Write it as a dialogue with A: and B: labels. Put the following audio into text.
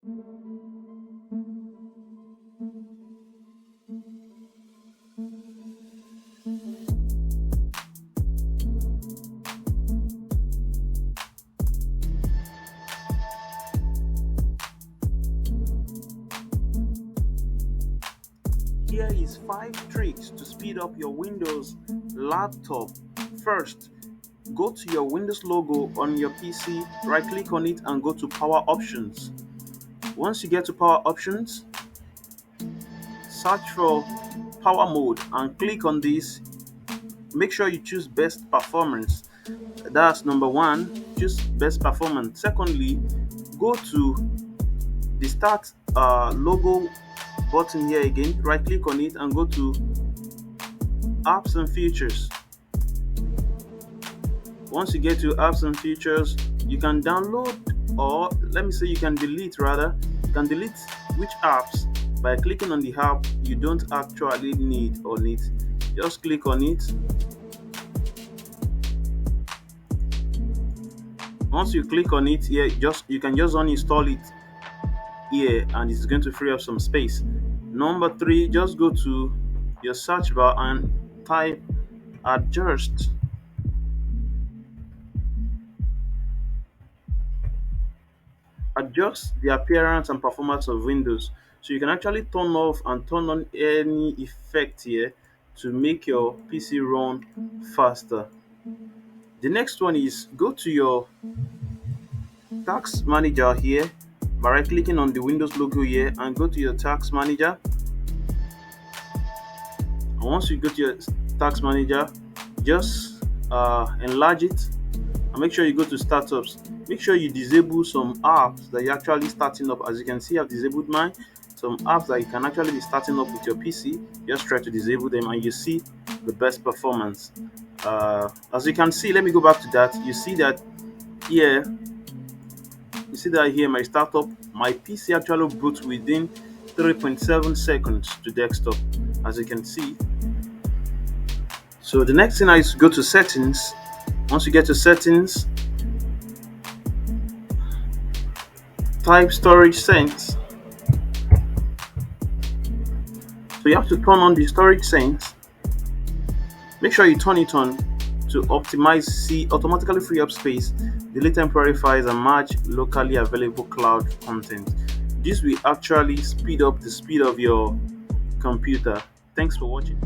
A: Here is 5 tricks to speed up your Windows laptop. First, go to your Windows logo on your PC, right click on it and go to Power Options. Once you get to Power Options, search for Power Mode and click on this. Make sure you choose Best Performance. That's number one, choose Best Performance. Secondly, go to the Start logo button here again, right click on it and go to Apps and Features. Once you get to Apps and Features, you can download, or let me say you can delete rather. You can delete which apps by clicking on the app you don't actually need on it. Just click on it. Once you click on it here, you can just uninstall it here and it's going to free up some space. Number three, just go to your search bar and type adjust. Adjust the appearance and performance of Windows. So you can actually turn off and turn on any effect here to make your PC run faster. The next one is go to your task manager here by right clicking on the Windows logo here and go to your task manager. And once you go to your task manager, just enlarge it and make sure you go to startups. Make sure you disable some apps that you're actually starting up. As you can see, I've disabled mine. Some apps that you can actually be starting up with your PC, just try to disable them and you see the best performance. As you can see, let me go back to that. You see that here, my startup, my PC actually boots within 3.7 seconds to desktop, as you can see. So the next thing is go to settings. Once you get to settings, type storage sense. So you have to turn on the storage sense. Make sure you turn it on to optimize, see automatically free up space, delete temporary files and match locally available cloud content. This will actually speed up the speed of your computer. Thanks for watching.